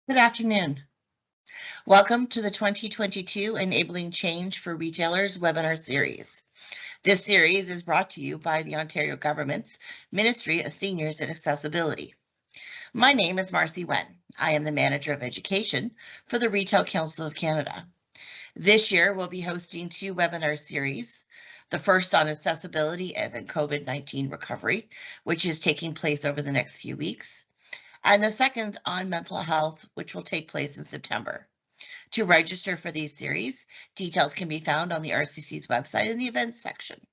Good afternoon. Welcome to the 2022 Enabling Change for Retailers webinar series. This series is brought to you by the Ontario Government's Ministry of Seniors and Accessibility. My name is Marcy Wen. I am the Manager of Education for the Retail Council of Canada. This year, we'll be hosting two webinar series. The first on accessibility and COVID-19 recovery, which is taking place over the next few weeks, and the second on mental health, which will take place in September. To register for these series, details can be found on the RCC's website in the events section.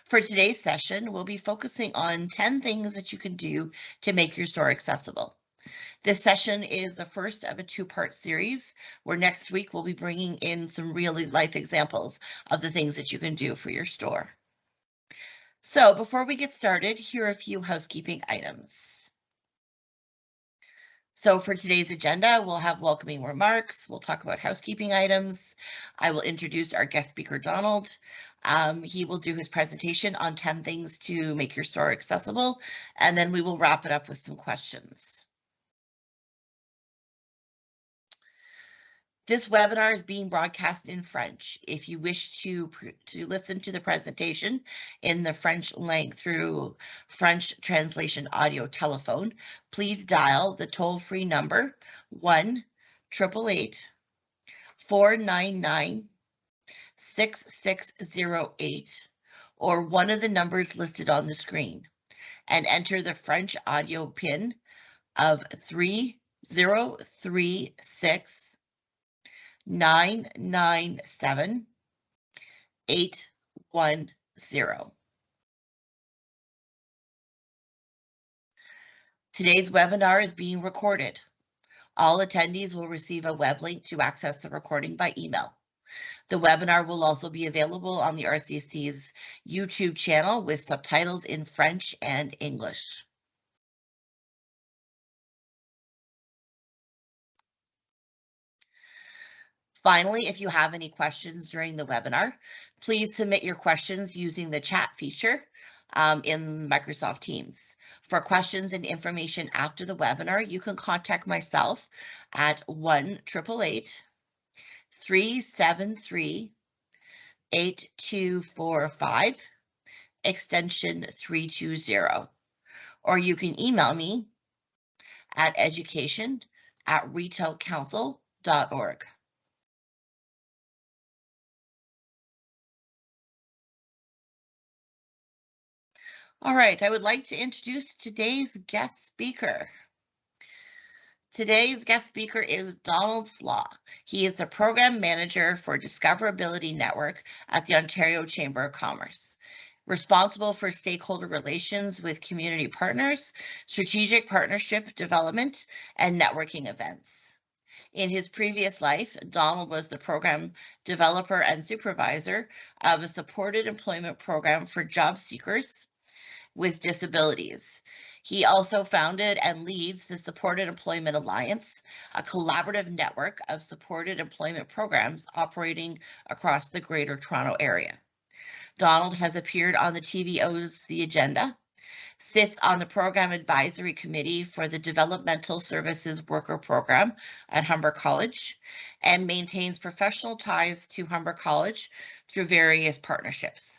For today's session, we'll be focusing on 10 things that you can do to make your store accessible. This session is the first of a two-part series, where next week we'll be bringing in some real-life examples of the things that you can do for your store. So before we get started, here are a few housekeeping items. So for today's agenda, we'll have welcoming remarks. We'll talk about housekeeping items. I will introduce our guest speaker, Donald. He will do his presentation on 10 things to make your store accessible, and then we will wrap it up with some questions. This webinar is being broadcast in French. If you wish to listen to the presentation in the French link through French translation audio telephone, please dial the toll-free number 1-888-499-6608 or one of the numbers listed on the screen and enter the French audio PIN of 3036 997 810. Today's webinar is being recorded. All attendees will receive a web link to access the recording by email. The webinar will also be available on the RCC's YouTube channel with subtitles in French and English. Finally, if you have any questions during the webinar, please submit your questions using the chat feature in Microsoft Teams. For questions and information after the webinar, you can contact myself at 1-888-373-8245, extension 320, or you can email me at education@retailcouncil.org. All right, I would like to introduce today's guest speaker. Today's guest speaker is Donald Slaw. He is the Program Manager for Discoverability Network at the Ontario Chamber of Commerce, responsible for stakeholder relations with community partners, strategic partnership development, and networking events. In his previous life, Donald was the program developer and supervisor of a supported employment program for job seekers with disabilities. He also founded and leads the Supported Employment Alliance, a collaborative network of supported employment programs operating across the Greater Toronto Area. Donald has appeared on the TVO's The Agenda, sits on the Program Advisory Committee for the Developmental Services Worker Program at Humber College, and maintains professional ties to Humber College through various partnerships.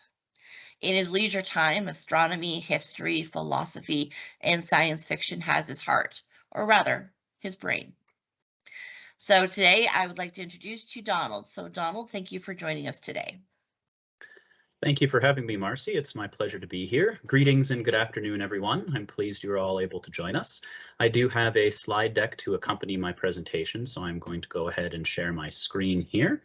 In his leisure time, astronomy, history, philosophy, and science fiction has his heart, or rather, his brain. So today I would like to introduce to Donald. So Donald, thank you for joining us today. Thank you for having me, Marcy. It's my pleasure to be here. Greetings and good afternoon, everyone. I'm pleased you're all able to join us. I do have a slide deck to accompany my presentation, so I'm going to go ahead and share my screen here.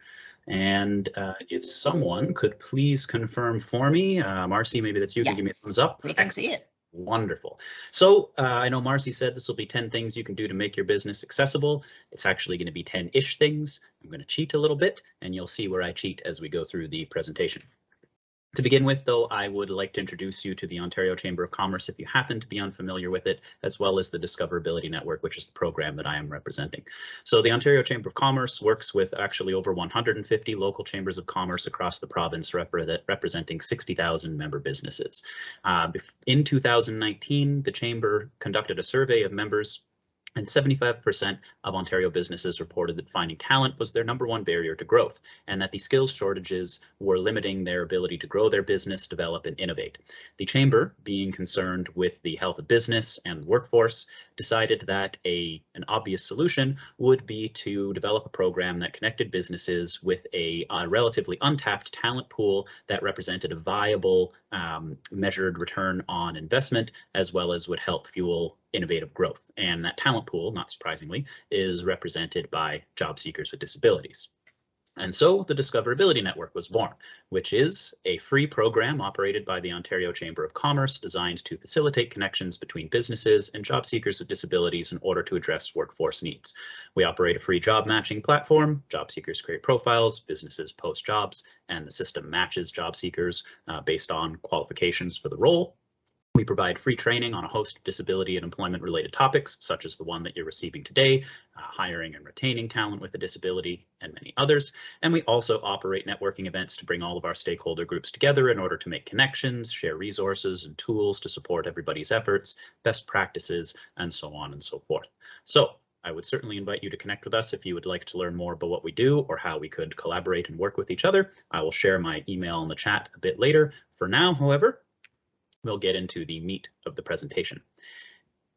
And if someone could please confirm for me, Marcy, maybe that's you, Yes, can give me a thumbs up. We can see it. Wonderful. So I know Marcy said this will be 10 things you can do to make your business accessible. It's actually going to be 10-ish things. I'm going to cheat a little bit, and you'll see where I cheat as we go through the presentation. To begin with, though, I would like to introduce you to the Ontario Chamber of Commerce if you happen to be unfamiliar with it, as well as the Discoverability Network, which is the program that I am representing. So the Ontario Chamber of Commerce works with actually over 150 local chambers of commerce across the province, representing 60,000 member businesses. In 2019, the Chamber conducted a survey of members And 75% of Ontario businesses reported that finding talent was their #1 barrier to growth, and that the skills shortages were limiting their ability to grow their business, develop, and innovate. The Chamber, being concerned with the health of business and workforce, decided that an obvious solution would be to develop a program that connected businesses with a relatively untapped talent pool that represented a viable, measured return on investment, as well as would help fuel innovative growth. And that talent pool, not surprisingly, is represented by job seekers with disabilities. And so the Discoverability Network was born, which is a free program operated by the Ontario Chamber of Commerce designed to facilitate connections between businesses and job seekers with disabilities in order to address workforce needs. We operate a free job matching platform. Job seekers create profiles, businesses post jobs, and the system matches job seekers based on qualifications for the role. We provide free training on a host of disability and employment-related topics, such as the one that you're receiving today, hiring and retaining talent with a disability, and many others. And we also operate networking events to bring all of our stakeholder groups together in order to make connections, share resources and tools to support everybody's efforts, best practices, and so on and so forth. So I would certainly invite you to connect with us if you would like to learn more about what we do or how we could collaborate and work with each other. I will share my email in the chat a bit later. For now, however, we'll get into the meat of the presentation.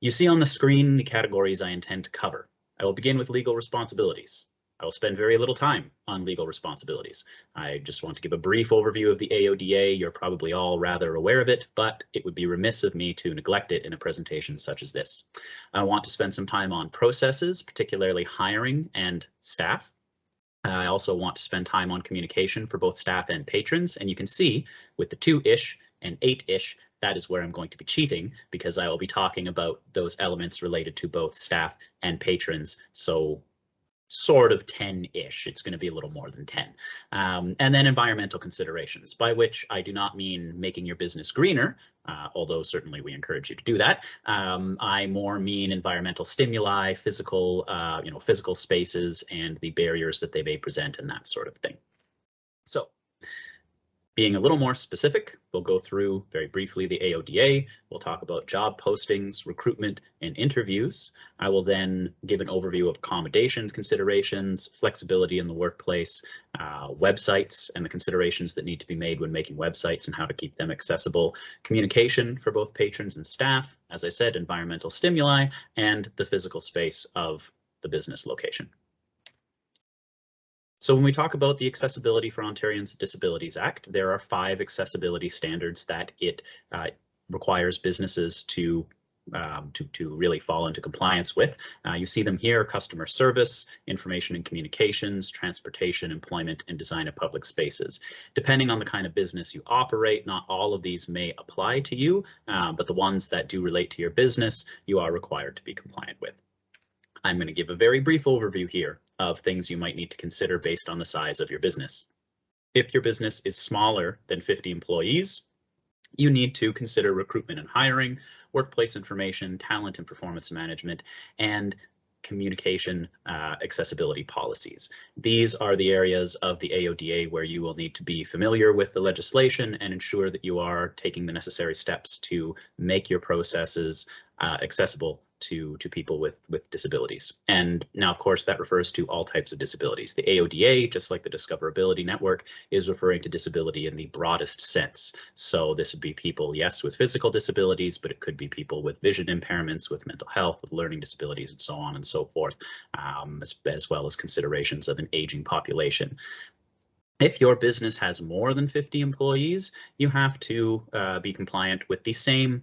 You see on the screen the categories I intend to cover. I will begin with legal responsibilities. I will spend very little time on legal responsibilities. I just want to give a brief overview of the AODA. You're probably all rather aware of it, but it would be remiss of me to neglect it in a presentation such as this. I want to spend some time on processes, particularly hiring and staff. I also want to spend time on communication for both staff and patrons, and you can see with the 2-ish and 8-ish, that is where I'm going to be cheating, because I will be talking about those elements related to both staff and patrons. So sort of 10-ish, it's going to be a little more than 10. And then environmental considerations, by which I do not mean making your business greener, although certainly we encourage you to do that. I more mean environmental stimuli, physical spaces, and the barriers that they may present and that sort of thing. So, being a little more specific, we'll go through very briefly the AODA. We'll talk about job postings, recruitment, and interviews. I will then give an overview of accommodations considerations, flexibility in the workplace, websites, and the considerations that need to be made when making websites and how to keep them accessible, communication for both patrons and staff, as I said, environmental stimuli, and the physical space of the business location. So when we talk about the Accessibility for Ontarians with Disabilities Act, there are 5 accessibility standards that it requires businesses to really fall into compliance with. You see them here: customer service, information and communications, transportation, employment, and design of public spaces. Depending on the kind of business you operate, not all of these may apply to you, but the ones that do relate to your business, you are required to be compliant with. I'm going to give a very brief overview here of things you might need to consider based on the size of your business. If your business is smaller than 50 employees, you need to consider recruitment and hiring, workplace information, talent and performance management, and communication accessibility policies. These are the areas of the AODA where you will need to be familiar with the legislation and ensure that you are taking the necessary steps to make your processes accessible to people with disabilities. And now, of course, that refers to all types of disabilities. The AODA, just like the Discoverability Network, is referring to disability in the broadest sense. So this would be people, yes, with physical disabilities, but it could be people with vision impairments, with mental health, with learning disabilities, and so on and so forth, as well as considerations of an aging population. If your business has more than 50 employees, you have to be compliant with the same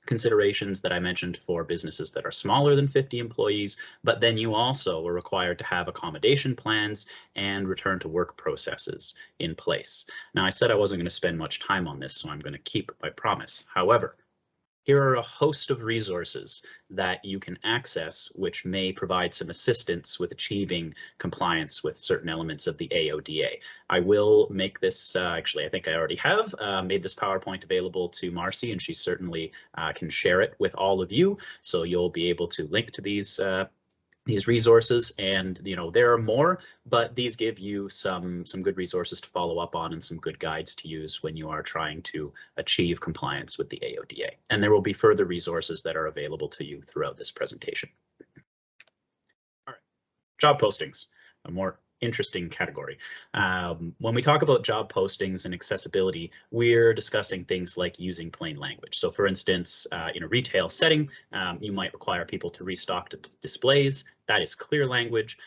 considerations that I mentioned for businesses that are smaller than 50 employees, but then you also are required to have accommodation plans and return to work processes in place. Now, I said I wasn't going to spend much time on this, so I'm going to keep my promise. However, here are a host of resources that you can access which may provide some assistance with achieving compliance with certain elements of the AODA. I will make this, actually, I think I already have made this PowerPoint available to Marcy, and she certainly can share it with all of you. So you'll be able to link to these resources, and there are more, but these give you some good resources to follow up on and some good guides to use when you are trying to achieve compliance with the AODA. And there will be further resources that are available to you throughout this presentation. Job postings, a more interesting category. When we talk about job postings and accessibility, we're discussing things like using plain language. So for instance, in a retail setting, you might require people to restock displays. That is clear language.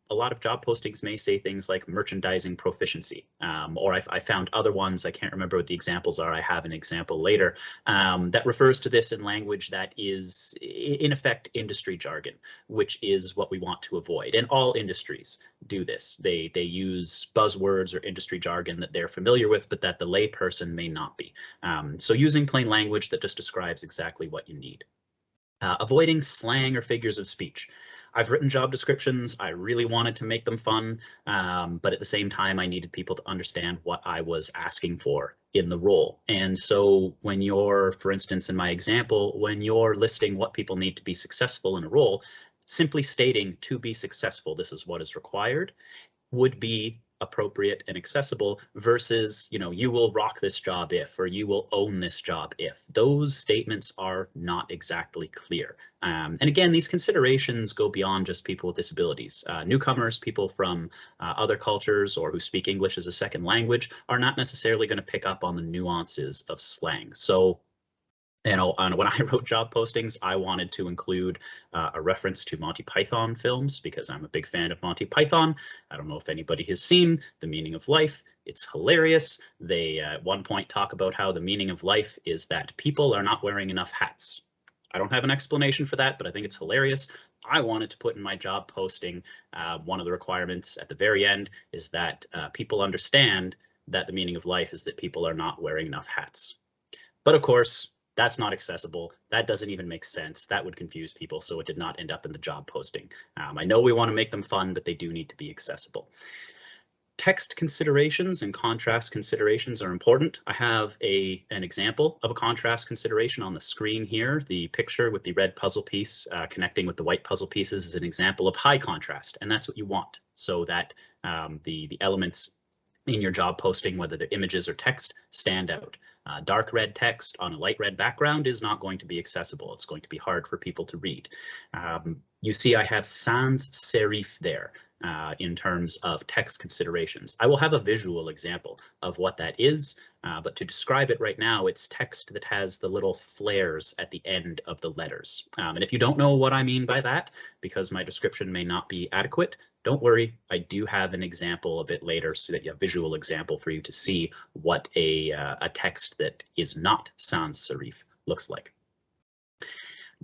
A lot of job postings may say things like merchandising proficiency, or I found other ones, I can't remember what the examples are, I have an example later, that refers to this in language that is in effect industry jargon, which is what we want to avoid. And all industries do this. They use buzzwords or industry jargon that they're familiar with, but that the layperson may not be. So using plain language that just describes exactly what you need. Avoiding slang or figures of speech. I've written job descriptions. I really wanted to make them fun, but at the same time, I needed people to understand what I was asking for in the role. And so when you're, for instance, in my example, when you're listing what people need to be successful in a role, simply stating to be successful, this is what is required, would be appropriate and accessible versus, you will rock this job if, or you will own this job if. Those statements are not exactly clear. And again, these considerations go beyond just people with disabilities. Newcomers, people from other cultures or who speak English as a second language are not necessarily going to pick up on the nuances of slang. So when I wrote job postings, I wanted to include a reference to Monty Python films because I'm a big fan of Monty Python. I don't know if anybody has seen The Meaning of Life. It's hilarious. They at one point talk about how the meaning of life is that people are not wearing enough hats. I don't have an explanation for that, but I think it's hilarious. I wanted to put in my job posting, one of the requirements at the very end is that people understand that the meaning of life is that people are not wearing enough hats. But of course, that's not accessible. That doesn't even make sense. That would confuse people, so it did not end up in the job posting. I know we want to make them fun, but they do need to be accessible. Text considerations and contrast considerations are important. I have an example of a contrast consideration on the screen here. The picture with the red puzzle piece connecting with the white puzzle pieces is an example of high contrast, and that's what you want, so that the elements in your job posting, whether they're images or text, stand out. Dark red text on a light red background is not going to be accessible. It's going to be hard for people to read. You see I have sans serif there in terms of text considerations. I will have a visual example of what that is, but to describe it right now, it's text that has the little flares at the end of the letters. And if you don't know what I mean by that, because my description may not be adequate, don't worry, I do have an example a bit later so that you have a visual example for you to see what a text that is not sans serif looks like.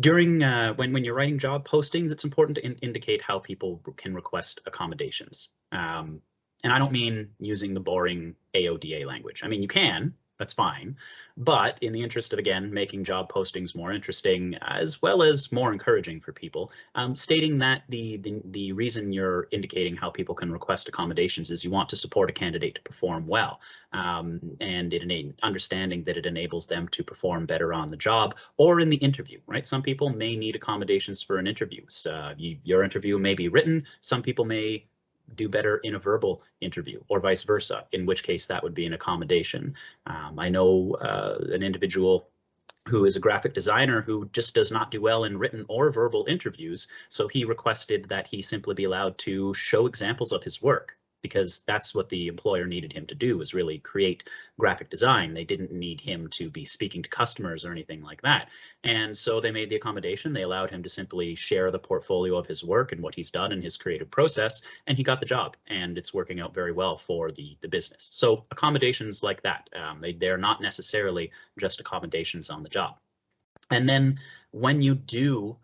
During when you're writing job postings, it's important to indicate how people can request accommodations. And I don't mean using the boring AODA language. I mean, you can, that's fine. But in the interest of, again, making job postings more interesting, as well as more encouraging for people, stating that the reason you're indicating how people can request accommodations is you want to support a candidate to perform well, and understanding that it enables them to perform better on the job or in the interview, right? Some people may need accommodations for an interview. So your interview may be written. Some people may do better in a verbal interview or vice versa, in which case that would be an accommodation. I know an individual who is a graphic designer who just does not do well in written or verbal interviews. So he requested that he simply be allowed to show examples of his work, because that's what the employer needed him to do, was really create graphic design. They didn't need him to be speaking to customers or anything like that. And so they made the accommodation. They allowed him to simply share the portfolio of his work and what he's done in his creative process, and he got the job, and it's working out very well for the business. So accommodations like that, they're not necessarily just accommodations on the job. And then when you do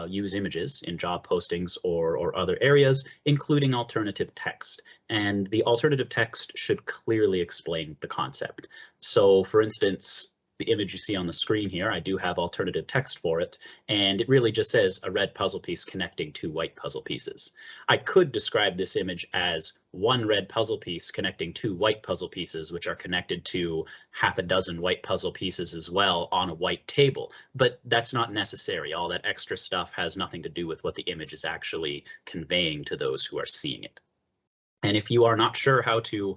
use images in job postings or other areas, including alternative text. And the alternative text should clearly explain the concept. So for instance, the image you see on the screen here, I do have alternative text for it, and it really just says a red puzzle piece connecting two white puzzle pieces. I could describe this image as one red puzzle piece connecting two white puzzle pieces, which are connected to half a dozen white puzzle pieces as well on a white table, but that's not necessary. All that extra stuff has nothing to do with what the image is actually conveying to those who are seeing it. And if you are not sure how to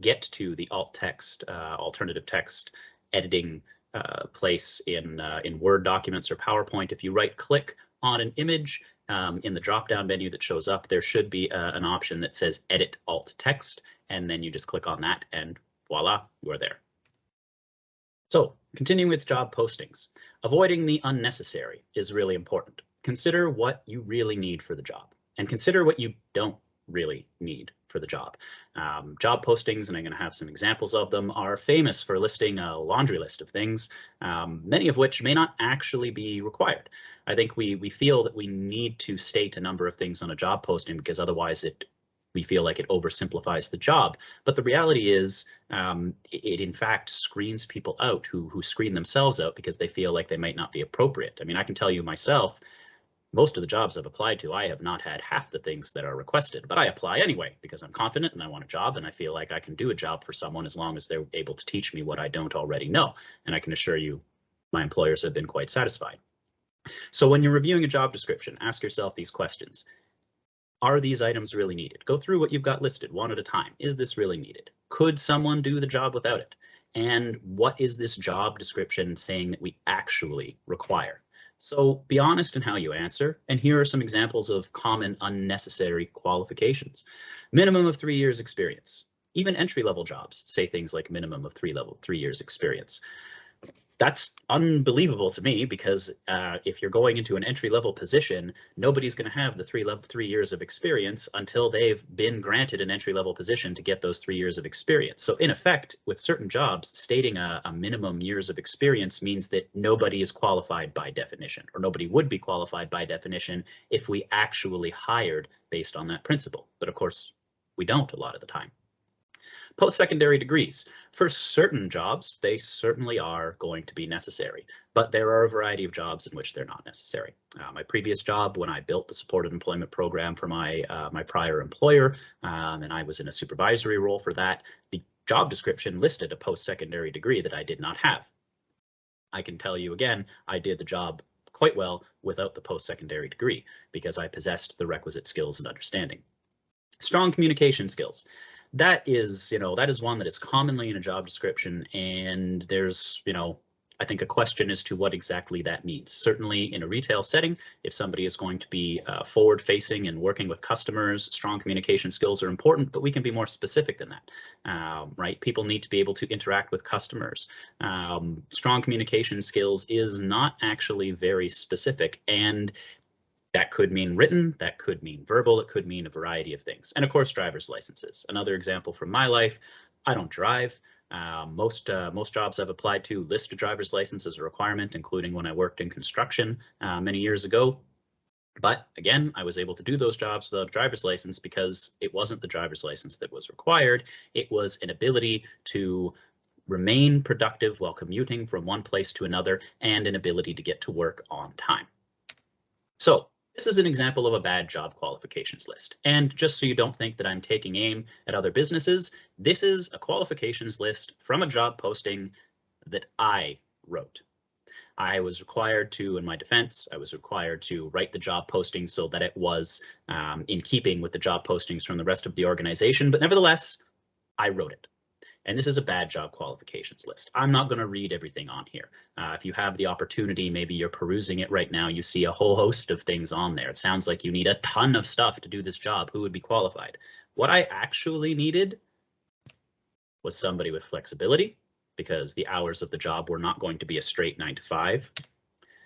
get to the alt text, alternative text editing place in Word documents or PowerPoint, if you right click on an image, in the drop-down menu that shows up, there should be an option that says Edit Alt Text, and then you just click on that and voila, you are there. So continuing with job postings, avoiding the unnecessary is really important. Consider what you really need for the job and consider what you don't really need for the job. Job postings, and I'm going to have some examples of them, are famous for listing a laundry list of things, many of which may not actually be required. I think we feel that we need to state a number of things on a job posting because otherwise we feel like it oversimplifies the job. But the reality is it in fact screens people out who screen themselves out because they feel like they might not be appropriate. I mean, I can tell you myself, most of the jobs I've applied to, I have not had half the things that are requested, but I apply anyway because I'm confident and I want a job and I feel like I can do a job for someone as long as they're able to teach me what I don't already know. And I can assure you my employers have been quite satisfied. So when you're reviewing a job description, ask yourself these questions. Are these items really needed? Go through what you've got listed one at a time. Is this really needed? Could someone do the job without it? And what is this job description saying that we actually require? So be honest in how you answer, and here are some examples of common unnecessary qualifications. Minimum of 3 years experience. Even entry-level jobs say things like minimum of 3 years experience. That's unbelievable to me because if you're going into an entry-level position, nobody's going to have the 3 years of experience until they've been granted an entry-level position to get those 3 years of experience. So in effect, with certain jobs, stating a minimum years of experience means that nobody is qualified by definition, or nobody would be qualified by definition if we actually hired based on that principle. But of course, we don't a lot of the time. Post-secondary degrees. For certain jobs, they certainly are going to be necessary, but there are a variety of jobs in which they're not necessary. My previous job, when I built the supported employment program for my prior employer, and I was in a supervisory role for that, the job description listed a post-secondary degree that I did not have. I can tell you again, I did the job quite well without the post-secondary degree because I possessed the requisite skills and understanding. Strong communication skills. That is one that is commonly in a job description, and there's, I think a question as to what exactly that means. Certainly in a retail setting, if somebody is going to be forward-facing and working with customers, strong communication skills are important, but we can be more specific than that, right? People need to be able to interact with customers. Strong communication skills is not actually very specific, and that could mean written, that could mean verbal, it could mean a variety of things. And of course, driver's licenses. Another example from my life, I don't drive. Most jobs I've applied to list a driver's license as a requirement, including when I worked in construction many years ago. But again, I was able to do those jobs without a driver's license because it wasn't the driver's license that was required. It was an ability to remain productive while commuting from one place to another and an ability to get to work on time. So this is an example of a bad job qualifications list. And just so you don't think that I'm taking aim at other businesses, this is a qualifications list from a job posting that I wrote. I was required to, in my defense, I was required to write the job posting so that it was in keeping with the job postings from the rest of the organization. But nevertheless, I wrote it. And this is a bad job qualifications list. I'm not going to read everything on here. If you have the opportunity, maybe you're perusing it right now, you see a whole host of things on there. It sounds like you need a ton of stuff to do this job. Who would be qualified? What I actually needed was somebody with flexibility, because the hours of the job were not going to be a straight 9 to 5.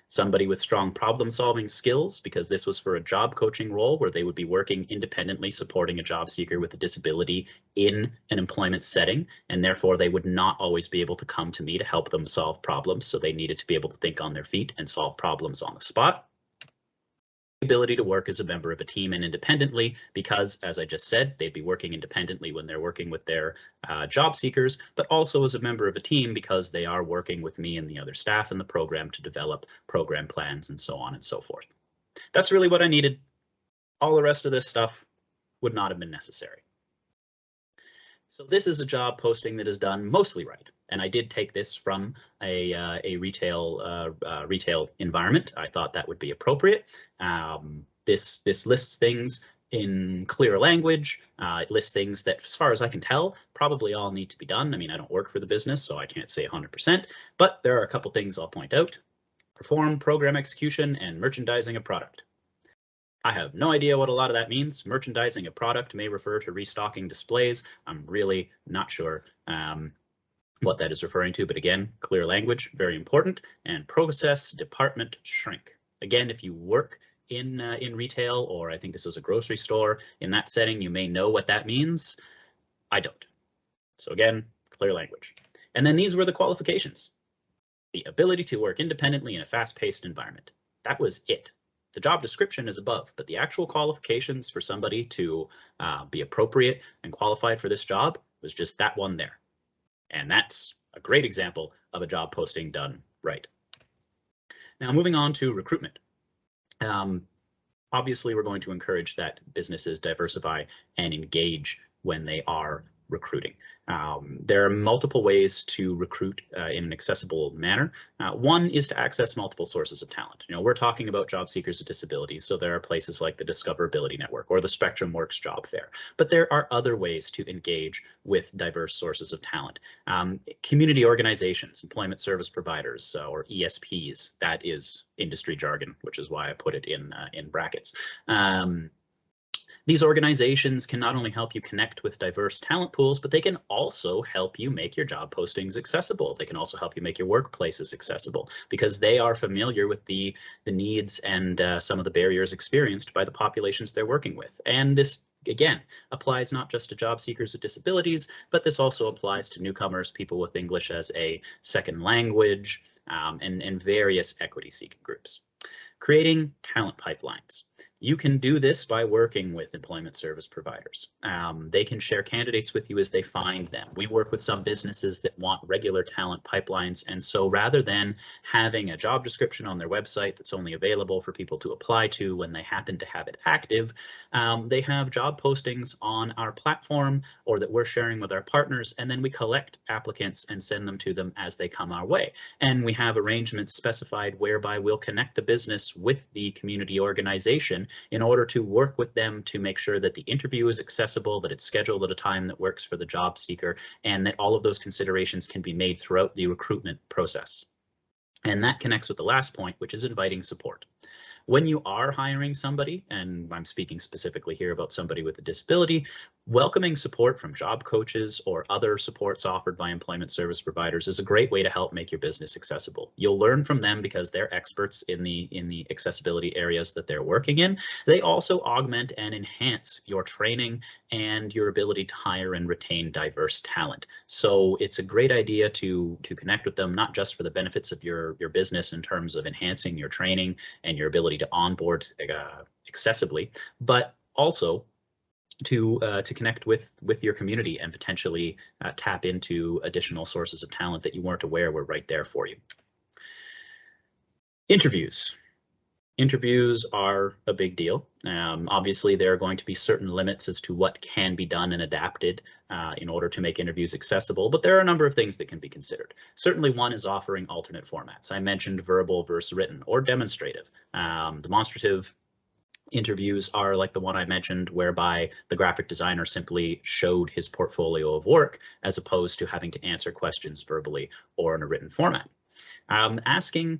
Somebody with strong problem-solving skills, because this was for a job coaching role where they would be working independently, supporting a job seeker with a disability in an employment setting, and therefore they would not always be able to come to me to help them solve problems, so they needed to be able to think on their feet and solve problems on the spot. Ability to work as a member of a team and independently, because as I just said, they'd be working independently when they're working with their job seekers, but also as a member of a team because they are working with me and the other staff in the program to develop program plans and so on and so forth. That's really what I needed. All the rest of this stuff would not have been necessary. So this is a job posting that is done mostly right. And I did take this from a retail environment. I thought that would be appropriate. This lists things in clear language. It lists things that, as far as I can tell, probably all need to be done. I mean, I don't work for the business, so I can't say 100%, but there are a couple things I'll point out. Perform program execution and merchandising a product. I have no idea what a lot of that means. Merchandising a product may refer to restocking displays. I'm really not sure what that is referring to, but again, clear language, very important. And process, department, shrink. Again, if you work in retail, or I think this was a grocery store, in that setting, you may know what that means. I don't. So again, clear language. And then these were the qualifications. The ability to work independently in a fast-paced environment. That was it. The job description is above, but the actual qualifications for somebody to be appropriate and qualified for this job was just that one there. And that's a great example of a job posting done right. Now, moving on to recruitment. Obviously, we're going to encourage that businesses diversify and engage when they are recruiting. There are multiple ways to recruit in an accessible manner. One is to access multiple sources of talent. We're talking about job seekers with disabilities, so there are places like the Discoverability Network or the Spectrum Works Job Fair. But there are other ways to engage with diverse sources of talent. Community organizations, employment service providers, or ESPs, that is industry jargon, which is why I put it in brackets. These organizations can not only help you connect with diverse talent pools, but they can also help you make your job postings accessible. They can also help you make your workplaces accessible because they are familiar with the needs and some of the barriers experienced by the populations they're working with. And this, again, applies not just to job seekers with disabilities, but this also applies to newcomers, people with English as a second language, and various equity-seeking groups. Creating talent pipelines. You can do this by working with employment service providers. They can share candidates with you as they find them. We work with some businesses that want regular talent pipelines, and so rather than having a job description on their website that's only available for people to apply to when they happen to have it active, they have job postings on our platform or that we're sharing with our partners, and then we collect applicants and send them to them as they come our way. And we have arrangements specified whereby we'll connect the business with the community organization in order to work with them to make sure that the interview is accessible, that it's scheduled at a time that works for the job seeker, and that all of those considerations can be made throughout the recruitment process. And that connects with the last point, which is inviting support. When you are hiring somebody, and I'm speaking specifically here about somebody with a disability, welcoming support from job coaches or other supports offered by employment service providers is a great way to help make your business accessible. You'll learn from them because they're experts in the accessibility areas that they're working in. They also augment and enhance your training and your ability to hire and retain diverse talent. So it's a great idea to connect with them, not just for the benefits of your business in terms of enhancing your training and your ability to onboard accessibly, but also to connect with your community and potentially tap into additional sources of talent that you weren't aware were right there for you. Interviews. Interviews are a big deal. Obviously, there are going to be certain limits as to what can be done and adapted in order to make interviews accessible, but there are a number of things that can be considered. Certainly one is offering alternate formats. I mentioned verbal versus written or demonstrative. Demonstrative interviews are like the one I mentioned, whereby the graphic designer simply showed his portfolio of work as opposed to having to answer questions verbally or in a written format. Asking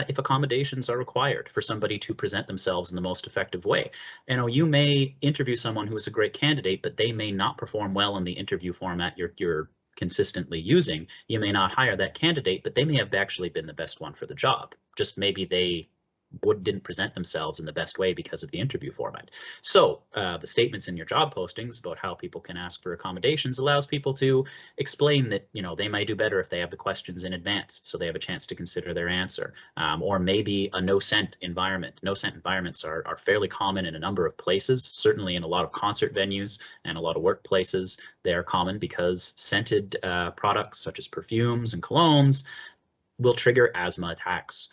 if accommodations are required for somebody to present themselves in the most effective way. You may interview someone who is a great candidate, but they may not perform well in the interview format you're consistently using. You may not hire that candidate, but they may have actually been the best one for the job. Just maybe they didn't present themselves in the best way because of the interview format. So the statements in your job postings about how people can ask for accommodations allows people to explain that they might do better if they have the questions in advance, so they have a chance to consider their answer. Or maybe a no-scent environment. No-scent environments are fairly common in a number of places, certainly in a lot of concert venues and a lot of workplaces. They're common because scented products such as perfumes and colognes will trigger asthma attacks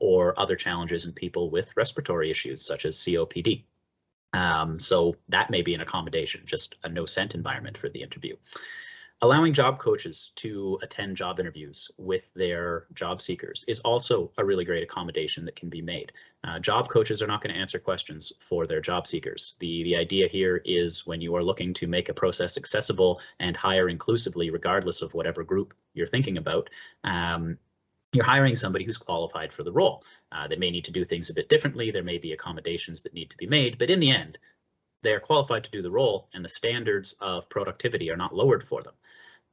or other challenges in people with respiratory issues such as COPD. So that may be an accommodation, just a no-scent environment for the interview. Allowing job coaches to attend job interviews with their job seekers is also a really great accommodation that can be made. Job coaches are not going to answer questions for their job seekers. The idea here is when you are looking to make a process accessible and hire inclusively, regardless of whatever group you're thinking about, you're hiring somebody who's qualified for the role. They may need to do things a bit differently. There may be accommodations that need to be made, but in the end, they're qualified to do the role, and the standards of productivity are not lowered for them.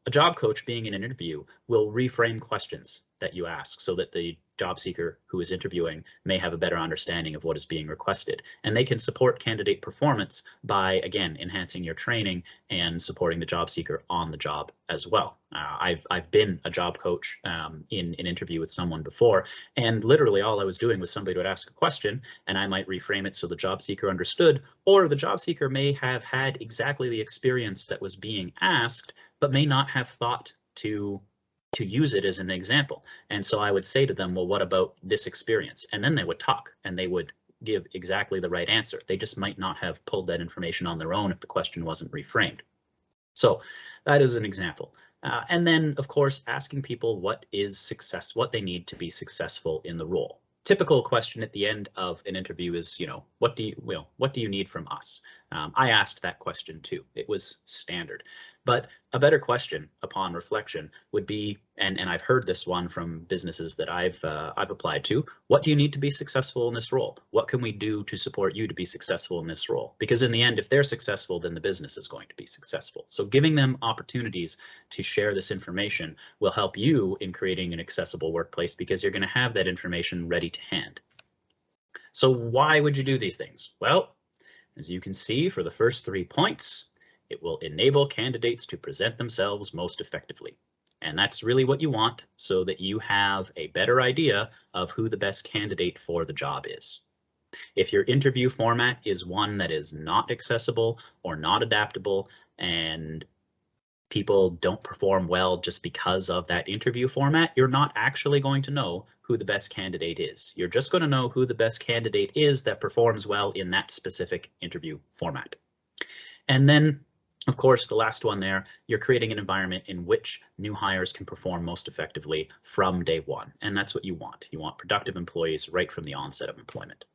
A job coach being in an interview will reframe questions that you ask so that the job seeker who is interviewing may have a better understanding of what is being requested. And they can support candidate performance by, again, enhancing your training and supporting the job seeker on the job as well. I've been a job coach in an interview with someone before, and literally all I was doing was somebody would ask a question and I might reframe it so the job seeker understood, or the job seeker may have had exactly the experience that was being asked, but may not have thought to use it as an example. And so I would say to them, well, what about this experience? And then they would talk and they would give exactly the right answer. They just might not have pulled that information on their own if the question wasn't reframed. So that is an example. And then, of course, asking people what is success, what they need to be successful in the role. Typical question at the end of an interview is, what do you need from us? I asked that question too. It was standard. But a better question upon reflection would be, and I've heard this one from businesses that I've applied to, what do you need to be successful in this role? What can we do to support you to be successful in this role? Because in the end, if they're successful, then the business is going to be successful. So giving them opportunities to share this information will help you in creating an accessible workplace, because you're going to have that information ready to hand. So why would you do these things? Well, as you can see, for the first 3 points, it will enable candidates to present themselves most effectively. And that's really what you want, so that you have a better idea of who the best candidate for the job is. If your interview format is one that is not accessible or not adaptable, and people don't perform well just because of that interview format, you're not actually going to know who the best candidate is. You're just going to know who the best candidate is that performs well in that specific interview format. And then, of course, the last one there, you're creating an environment in which new hires can perform most effectively from day one. And that's what you want. You want productive employees right from the onset of employment.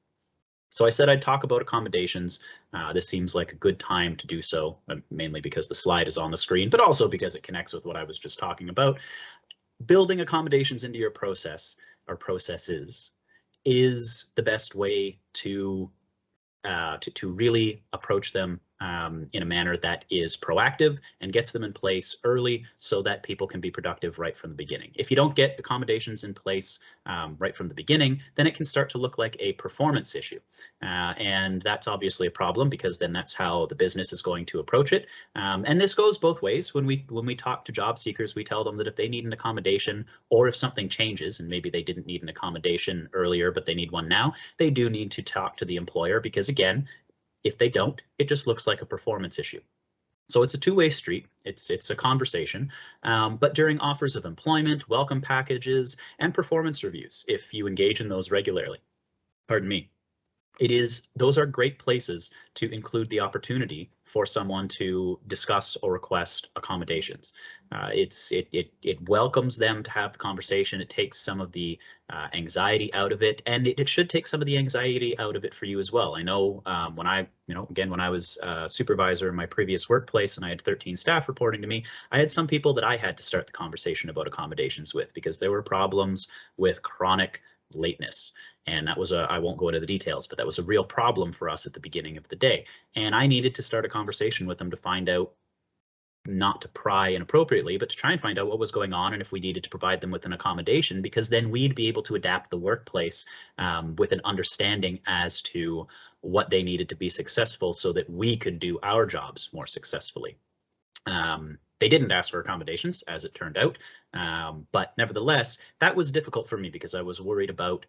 So I said I'd talk about accommodations. This seems like a good time to do so, mainly because the slide is on the screen, but also because it connects with what I was just talking about. Building accommodations into your process or processes is the best way to really approach them in a manner that is proactive and gets them in place early so that people can be productive right from the beginning. If you don't get accommodations in place right from the beginning, then it can start to look like a performance issue. And that's obviously a problem, because then that's how the business is going to approach it. And this goes both ways. When we talk to job seekers, we tell them that if they need an accommodation, or if something changes and maybe they didn't need an accommodation earlier, but they need one now, they do need to talk to the employer, because again, if they don't, it just looks like a performance issue. So it's a two-way street. It's a conversation. But during offers of employment, welcome packages, and performance reviews, if you engage in those regularly, those are great places to include the opportunity for someone to discuss or request accommodations. It welcomes them to have the conversation. It takes some of the anxiety out of it, and it should take some of the anxiety out of it for you as well. I know when I was a supervisor in my previous workplace and I had 13 staff reporting to me, I had some people that I had to start the conversation about accommodations with, because there were problems with chronic lateness. And that was I won't go into the details, but that was a real problem for us at the beginning of the day. And I needed to start a conversation with them to find out, not to pry inappropriately, but to try and find out what was going on and if we needed to provide them with an accommodation, because then we'd be able to adapt the workplace with an understanding as to what they needed to be successful so that we could do our jobs more successfully. They didn't ask for accommodations, as it turned out, but nevertheless, that was difficult for me because I was worried about,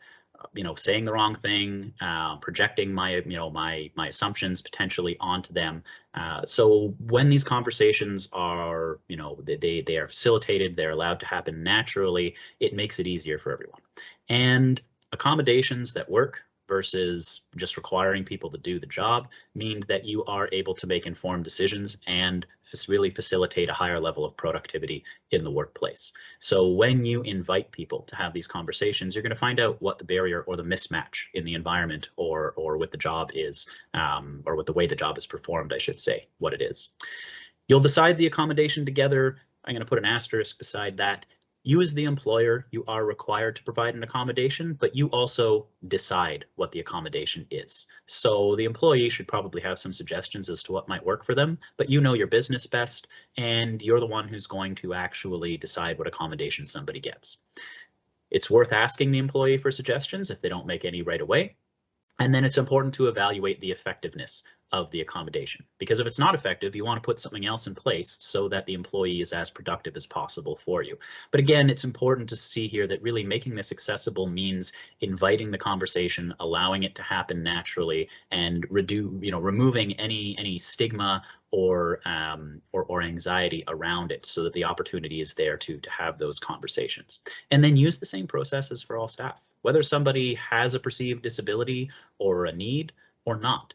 saying the wrong thing, projecting my assumptions potentially onto them. So when these conversations are, they are facilitated, they're allowed to happen naturally, it makes it easier for everyone. And accommodations that work versus just requiring people to do the job mean that you are able to make informed decisions and really facilitate a higher level of productivity in the workplace. So when you invite people to have these conversations, you're going to find out what the barrier or the mismatch in the environment or with the job is, or with the way the job is performed, I should say, what it is. You'll decide the accommodation together. I'm going to put an asterisk beside that. You as the employer, you are required to provide an accommodation, but you also decide what the accommodation is. So the employee should probably have some suggestions as to what might work for them, but you know your business best, and you're the one who's going to actually decide what accommodation somebody gets. It's worth asking the employee for suggestions if they don't make any right away. And then it's important to evaluate the effectiveness of the accommodation, because if it's not effective, you want to put something else in place so that the employee is as productive as possible for you. But again, it's important to see here that really making this accessible means inviting the conversation, allowing it to happen naturally, and removing any stigma or anxiety around it, so that the opportunity is there to have those conversations. And then use the same processes for all staff, whether somebody has a perceived disability or a need or not.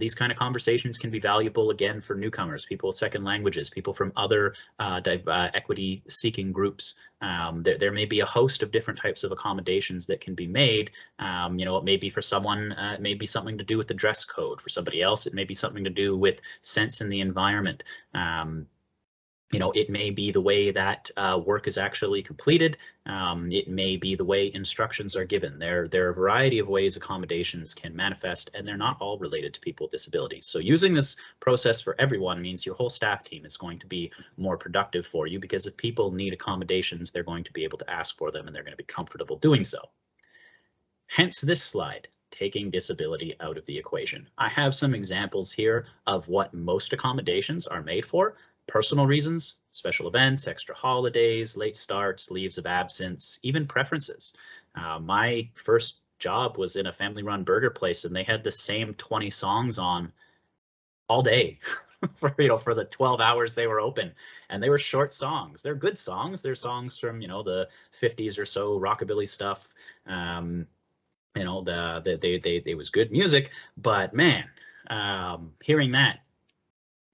These kind of conversations can be valuable, again, for newcomers, people with second languages, people from other equity-seeking groups. There may be a host of different types of accommodations that can be made. It may be for someone, it may be something to do with the dress code. For somebody else, it may be something to do with sense in the environment. It may be the way that work is actually completed. It may be the way instructions are given. There are a variety of ways accommodations can manifest, and they're not all related to people with disabilities. So using this process for everyone means your whole staff team is going to be more productive for you, because if people need accommodations, they're going to be able to ask for them, and they're going to be comfortable doing so. Hence this slide, taking disability out of the equation. I have some examples here of what most accommodations are made for. Personal reasons, special events, extra holidays, late starts, leaves of absence, even preferences. My first job was in a family-run burger place, and they had the same 20 songs on all day for the 12 hours they were open, and they were short songs. They're good songs. They're songs from the 50s or so, rockabilly stuff. It was good music, but man, hearing that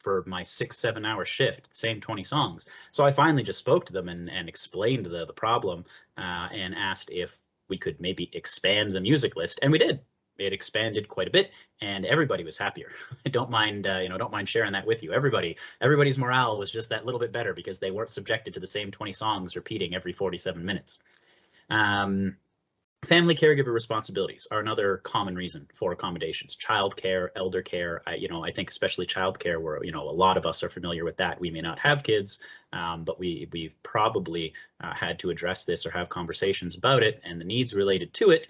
for my 6-7 hour shift, same 20 songs. So I finally just spoke to them and explained the problem, and asked if we could maybe expand the music list, and we did. It expanded quite a bit, and everybody was happier. I don't mind sharing that with you. Everybody's morale was just that little bit better, because they weren't subjected to the same 20 songs repeating every 47 minutes. Family caregiver responsibilities are another common reason for accommodations. Childcare, elder care. I think especially childcare, where a lot of us are familiar with that. We may not have kids, but we've probably had to address this or have conversations about it and the needs related to it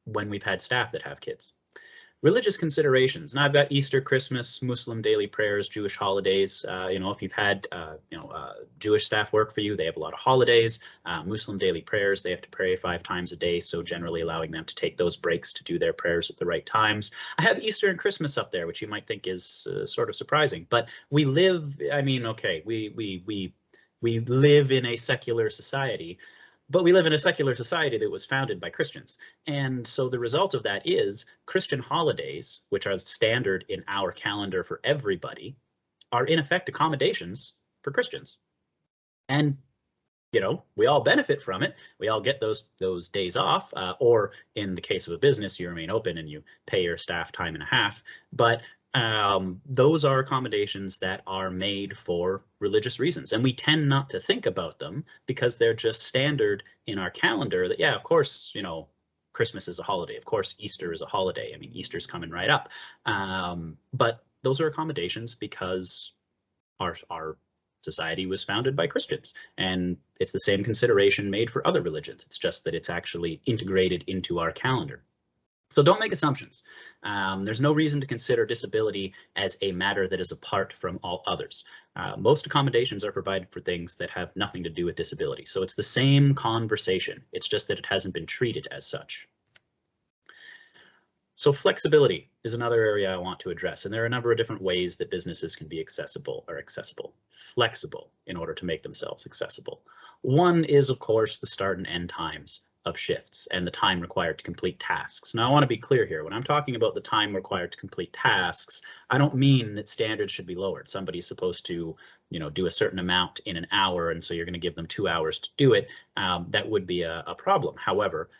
when we've had staff that have kids. Religious considerations. Now I've got Easter, Christmas, Muslim daily prayers, Jewish holidays. If you've had Jewish staff work for you, they have a lot of holidays. Muslim daily prayers, they have to pray 5 times a day, so generally allowing them to take those breaks to do their prayers at the right times. I have Easter and Christmas up there, which you might think is sort of surprising, but we live. We live in a secular society. But we live in a secular society that was founded by Christians. And so the result of that is Christian holidays, which are standard in our calendar for everybody, are in effect accommodations for Christians. And we all benefit from it. We all get those days off, or in the case of a business, you remain open and you pay your staff time and a half. But those are accommodations that are made for religious reasons, and we tend not to think about them because they're just standard in our calendar. That, yeah, of course, Christmas is a holiday. Of course, Easter is a holiday. I mean, Easter's coming right up. But those are accommodations because our society was founded by Christians, and it's the same consideration made for other religions. It's just that it's actually integrated into our calendar. So don't make assumptions. There's no reason to consider disability as a matter that is apart from all others. Most accommodations are provided for things that have nothing to do with disability. So it's the same conversation. It's just that it hasn't been treated as such. So flexibility is another area I want to address, and there are a number of different ways that businesses can be flexible in order to make themselves accessible. One is, of course, the start and end times of shifts and the time required to complete tasks. Now, I want to be clear here. When I'm talking about the time required to complete tasks, I don't mean that standards should be lowered. Somebody's supposed to, do a certain amount in an hour, and so you're going to give them 2 hours to do it. That would be a problem. However,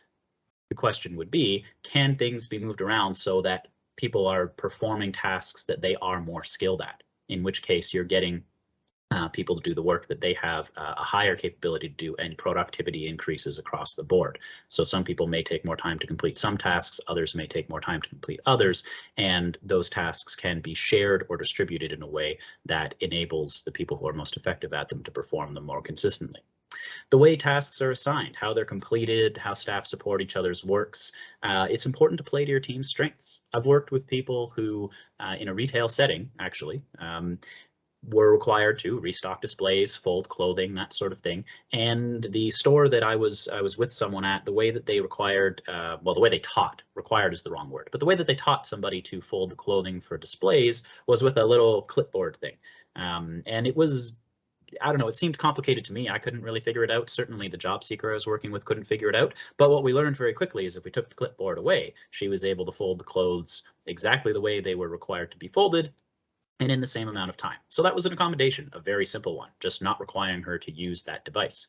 the question would be, can things be moved around so that people are performing tasks that they are more skilled at? In which case, you're getting people to do the work that they have a higher capability to do, and productivity increases across the board. So some people may take more time to complete some tasks, others may take more time to complete others, and those tasks can be shared or distributed in a way that enables the people who are most effective at them to perform them more consistently. The way tasks are assigned, how they're completed, how staff support each other's works, it's important to play to your team's strengths. I've worked with people who, in a retail setting, actually, were required to restock displays, fold clothing, that sort of thing. And the store that I was with someone at, the way that they required, well, the way they taught, required is the wrong word, but the way that they taught somebody to fold the clothing for displays was with a little clipboard thing. And it was, I don't know, it seemed complicated to me. I couldn't really figure it out. Certainly the job seeker I was working with couldn't figure it out. But what we learned very quickly is if we took the clipboard away, she was able to fold the clothes exactly the way they were required to be folded, and in the same amount of time. So that was an accommodation, a very simple one, just not requiring her to use that device.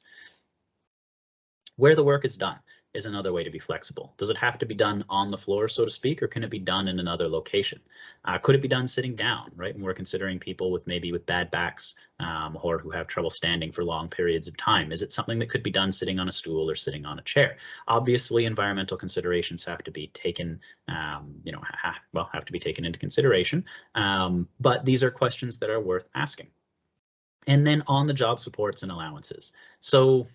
Where the work is done is another way to be flexible. Does it have to be done on the floor, so to speak, or can it be done in another location? Could it be done sitting down, right? And we're considering people with maybe with bad backs or who have trouble standing for long periods of time. Is it something that could be done sitting on a stool or sitting on a chair? Obviously, environmental considerations have to be taken, have to be taken into consideration. But these are questions that are worth asking. And then on the job supports and allowances. So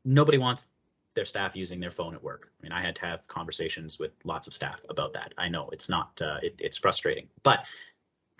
nobody wants their staff using their phone at work. I mean, I had to have conversations with lots of staff about that. I know it's not, it's frustrating, but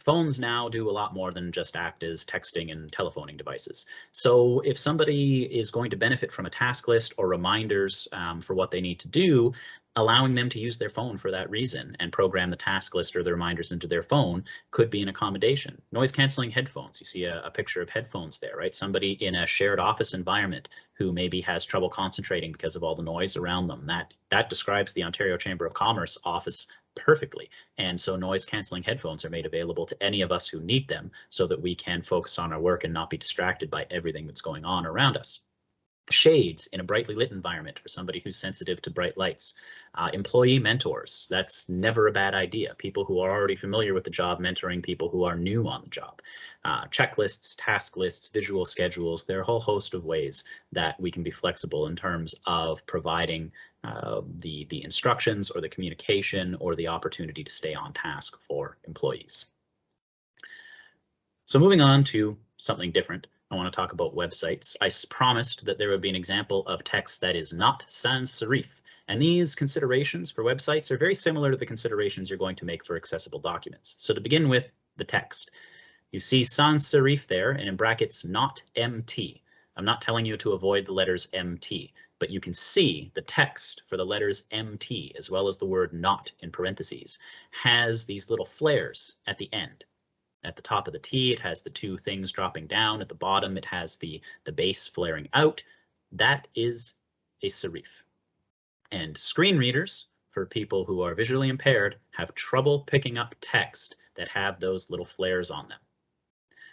phones now do a lot more than just act as texting and telephoning devices. So if somebody is going to benefit from a task list or reminders for what they need to do, allowing them to use their phone for that reason and program the task list or the reminders into their phone could be an accommodation. Noise canceling headphones. You see a picture of headphones there, right? Somebody in a shared office environment who maybe has trouble concentrating because of all the noise around them. That describes the Ontario Chamber of Commerce office perfectly. And so noise canceling headphones are made available to any of us who need them so that we can focus on our work and not be distracted by everything that's going on around us. Shades in a brightly lit environment for somebody who's sensitive to bright lights. Employee mentors, that's never a bad idea. People who are already familiar with the job mentoring people who are new on the job. Checklists, task lists, visual schedules, there are a whole host of ways that we can be flexible in terms of providing the instructions or the communication or the opportunity to stay on task for employees. So moving on to something different, I want to talk about websites. I promised that there would be an example of text that is not sans serif. And these considerations for websites are very similar to the considerations you're going to make for accessible documents. So to begin with, the text. You see sans serif there, and in brackets, not MT. I'm not telling you to avoid the letters MT, but you can see the text for the letters MT, as well as the word not in parentheses, has these little flares at the end. At the top of the T, it has the two things dropping down. At the bottom, it has the base flaring out. That is a serif. And screen readers, for people who are visually impaired, have trouble picking up text that have those little flares on them.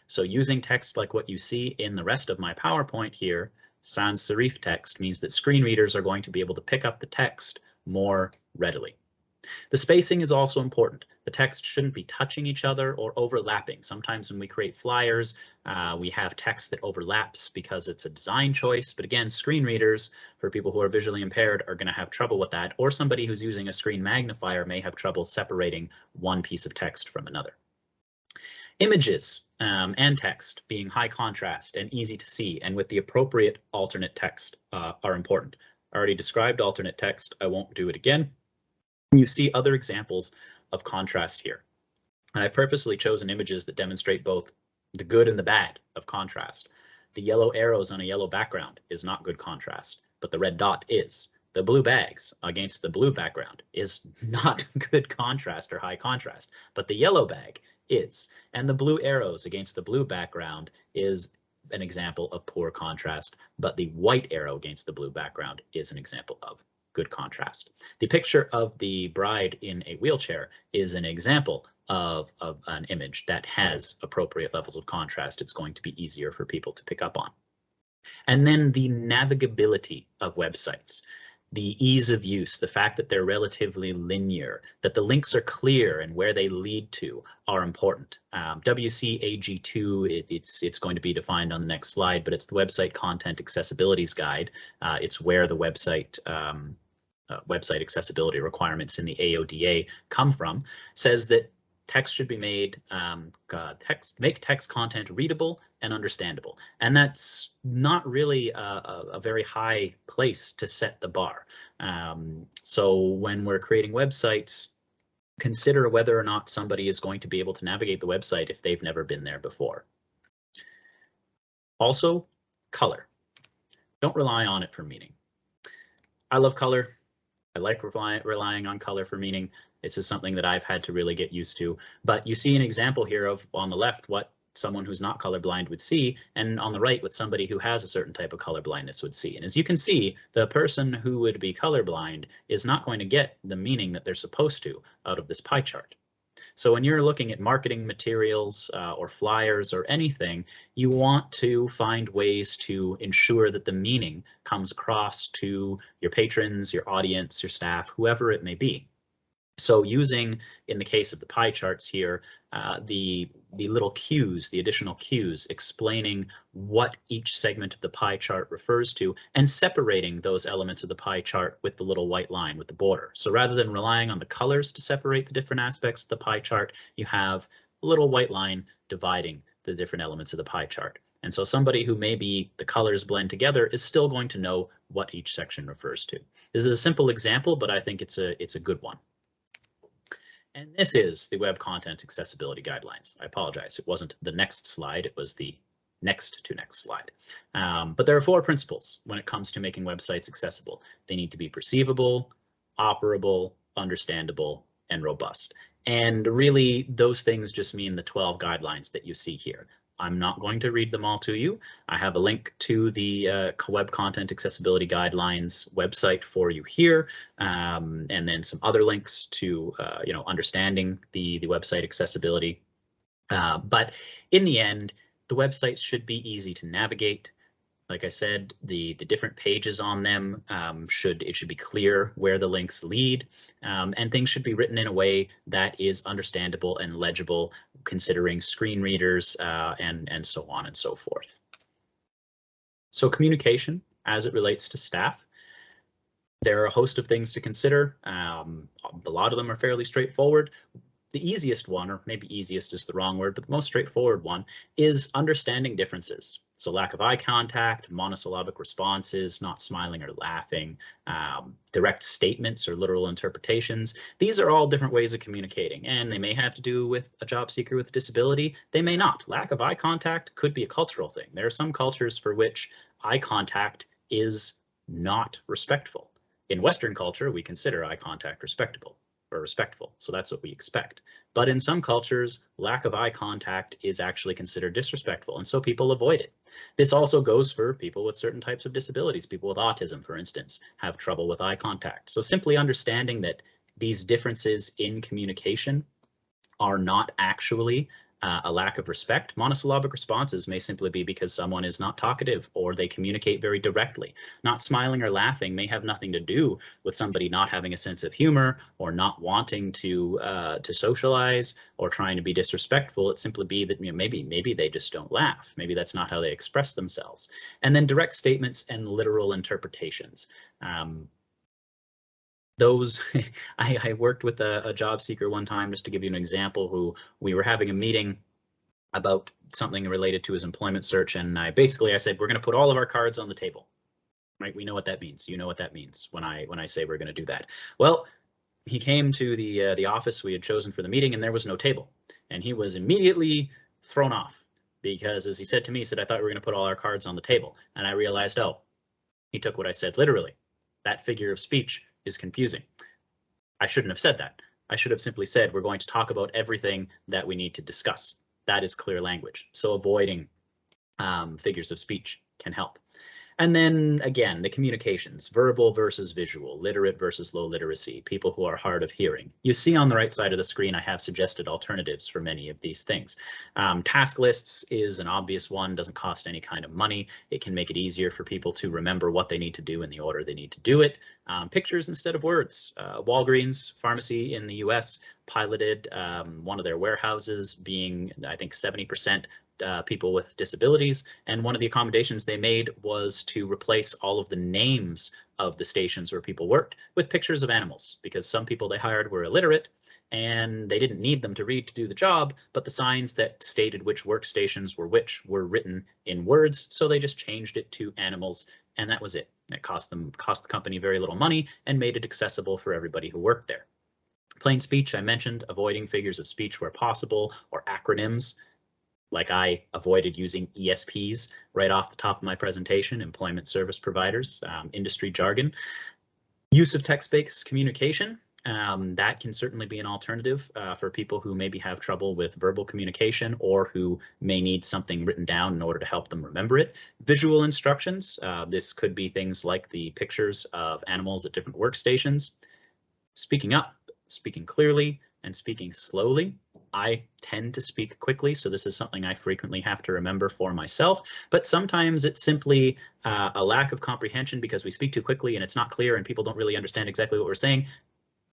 So using text like what you see in the rest of my PowerPoint here, sans serif text means that screen readers are going to be able to pick up the text more readily. The spacing is also important. The text shouldn't be touching each other or overlapping. Sometimes when we create flyers, we have text that overlaps because it's a design choice. But again, screen readers, for people who are visually impaired, are going to have trouble with that. Or somebody who's using a screen magnifier may have trouble separating one piece of text from another. Images and text being high contrast and easy to see and with the appropriate alternate text are important. I already described alternate text. I won't do it again. You see other examples of contrast here. And I purposely chosen images that demonstrate both the good and the bad of contrast. The yellow arrows on a yellow background is not good contrast, but the red dot is. The blue bags against the blue background is not good contrast or high contrast, but the yellow bag is. And the blue arrows against the blue background is an example of poor contrast, but the white arrow against the blue background is an example of good contrast. The picture of the bride in a wheelchair is an example of an image that has appropriate levels of contrast. It's going to be easier for people to pick up on. And then the navigability of websites. The ease of use, the fact that they're relatively linear, that the links are clear and where they lead to are important. WCAG2, it's going to be defined on the next slide, but it's the Website Content Accessibilities Guide. It's where the website accessibility requirements in the AODA come from, says that text should be made, make text content readable and understandable. And that's not really a very high place to set the bar. So when we're creating websites, consider whether or not somebody is going to be able to navigate the website if they've never been there before. Also, color. Don't rely on it for meaning. I love color. I like relying on color for meaning. This is something that I've had to really get used to. But you see an example here of, on the left, what someone who's not colorblind would see, and on the right, what somebody who has a certain type of color blindness would see. And as you can see, the person who would be colorblind is not going to get the meaning that they're supposed to out of this pie chart. So when you're looking at marketing materials or flyers or anything, you want to find ways to ensure that the meaning comes across to your patrons, your audience, your staff, whoever it may be. So using, in the case of the pie charts here, the little cues, the additional cues explaining what each segment of the pie chart refers to, and separating those elements of the pie chart with the little white line with the border. So rather than relying on the colors to separate the different aspects of the pie chart, you have a little white line dividing the different elements of the pie chart. And so somebody who maybe the colors blend together is still going to know what each section refers to. This is a simple example, but I think it's a good one. And this is the Web Content Accessibility Guidelines. I apologize, it wasn't the next slide, it was the next to next slide. But there are 4 principles when it comes to making websites accessible. They need to be perceivable, operable, understandable, and robust. And really, those things just mean the 12 guidelines that you see here. I'm not going to read them all to you. I have a link to the Web Content Accessibility Guidelines website for you here, and then some other links to understanding the website accessibility. But in the end, the websites should be easy to navigate. Like I said, the different pages on them should be clear where the links lead, and things should be written in a way that is understandable and legible, considering screen readers and so on and so forth. So communication as it relates to staff. There are a host of things to consider. A lot of them are fairly straightforward. The easiest one, or maybe easiest is the wrong word, but the most straightforward one, is understanding differences. So lack of eye contact, monosyllabic responses, not smiling or laughing, direct statements or literal interpretations. These are all different ways of communicating, and they may have to do with a job seeker with a disability. They may not. Lack of eye contact could be a cultural thing. There are some cultures for which eye contact is not respectful. In Western culture, we consider eye contact respectable. Or respectful, so that's what we expect. But in some cultures, lack of eye contact is actually considered disrespectful, and so people avoid it. This also goes for people with certain types of disabilities. People with autism, for instance, have trouble with eye contact. So simply understanding that these differences in communication are not actually a lack of respect. Monosyllabic responses may simply be because someone is not talkative or they communicate very directly. Not smiling or laughing may have nothing to do with somebody not having a sense of humor or not wanting to socialize or trying to be disrespectful. It simply be that maybe they just don't laugh. Maybe that's not how they express themselves. And then direct statements and literal interpretations. Those, I worked with a job seeker one time, just to give you an example, who we were having a meeting about something related to his employment search, and I said, we're going to put all of our cards on the table, right? We know what that means. You know what that means when I say we're going to do that. Well, he came to the office we had chosen for the meeting, and there was no table, and he was immediately thrown off because, as he said to me, he said, I thought we were going to put all our cards on the table, and I realized, oh, he took what I said literally. That figure of speech is confusing. I shouldn't have said that. I should have simply said, we're going to talk about everything that we need to discuss. That is clear language. So avoiding figures of speech can help. And then again, the communications, verbal versus visual, literate versus low literacy, people who are hard of hearing. You see on the right side of the screen, I have suggested alternatives for many of these things. Task lists is an obvious one, doesn't cost any kind of money. It can make it easier for people to remember what they need to do in the order they need to do it. Pictures instead of words. Walgreens pharmacy in the US piloted one of their warehouses being, I think, 70% people with disabilities, and one of the accommodations they made was to replace all of the names of the stations where people worked with pictures of animals, because some people they hired were illiterate and they didn't need them to read to do the job, but the signs that stated which workstations were which were written in words, so they just changed it to animals, and that was it. It cost the company very little money and made it accessible for everybody who worked there. Plain speech, I mentioned, avoiding figures of speech where possible, or acronyms. Like I avoided using ESPs right off the top of my presentation, employment service providers, industry jargon. Use of text-based communication, that can certainly be an alternative for people who maybe have trouble with verbal communication or who may need something written down in order to help them remember it. Visual instructions, this could be things like the pictures of animals at different workstations. Speaking up, speaking clearly, and speaking slowly. I tend to speak quickly, so this is something I frequently have to remember for myself, but sometimes it's simply a lack of comprehension because we speak too quickly and it's not clear and people don't really understand exactly what we're saying.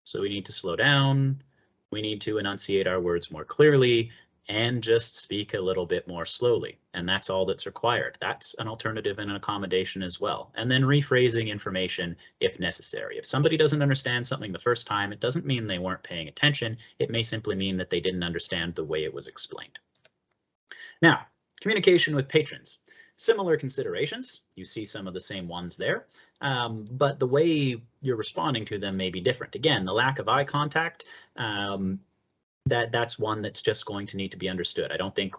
So we need to slow down, we need to enunciate our words more clearly, and just speak a little bit more slowly. And that's all that's required. That's an alternative and an accommodation as well. And then rephrasing information if necessary. If somebody doesn't understand something the first time, it doesn't mean they weren't paying attention. It may simply mean that they didn't understand the way it was explained. Now, communication with patrons. Similar considerations. You see some of the same ones there, but the way you're responding to them may be different. Again, the lack of eye contact, that's one that's just going to need to be understood. I don't think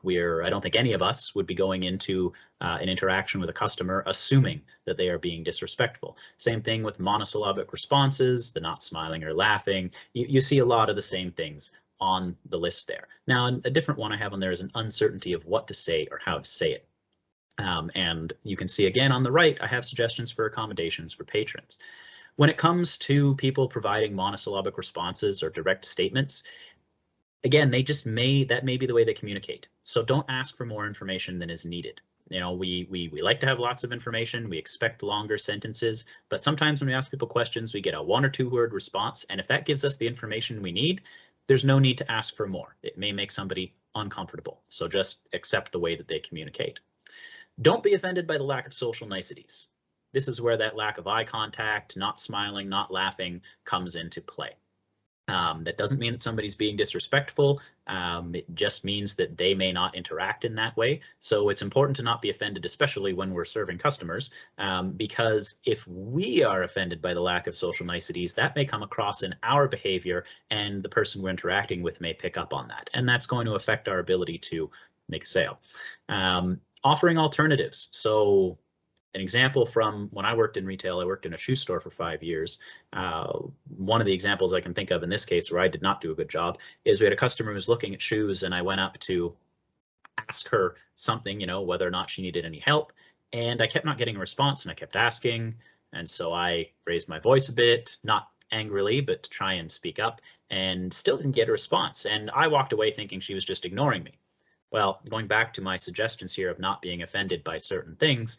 any of us would be going into an interaction with a customer assuming that they are being disrespectful. Same thing with monosyllabic responses, the not smiling or laughing. You see a lot of the same things on the list there. Now, a different one I have on there is an uncertainty of what to say or how to say it. And you can see again on the right, I have suggestions for accommodations for patrons. When it comes to people providing monosyllabic responses or direct statements, again, that may be the way they communicate. So don't ask for more information than is needed. You know, we like to have lots of information. We expect longer sentences, but sometimes when we ask people questions, we get a 1 or 2 word response. And if that gives us the information we need, there's no need to ask for more. It may make somebody uncomfortable. So just accept the way that they communicate. Don't be offended by the lack of social niceties. This is where that lack of eye contact, not smiling, not laughing comes into play. That doesn't mean that somebody's being disrespectful. It just means that they may not interact in that way. So it's important to not be offended, especially when we're serving customers, because if we are offended by the lack of social niceties, that may come across in our behavior and the person we're interacting with may pick up on that. And that's going to affect our ability to make a sale. Offering alternatives. So an example from when I worked in retail, I worked in a shoe store for 5 years. One of the examples I can think of in this case where I did not do a good job is we had a customer who was looking at shoes and I went up to ask her something, you know, whether or not she needed any help. And I kept not getting a response and I kept asking. And so I raised my voice a bit, not angrily, but to try and speak up, and still didn't get a response. And I walked away thinking she was just ignoring me. Well, going back to my suggestions here of not being offended by certain things,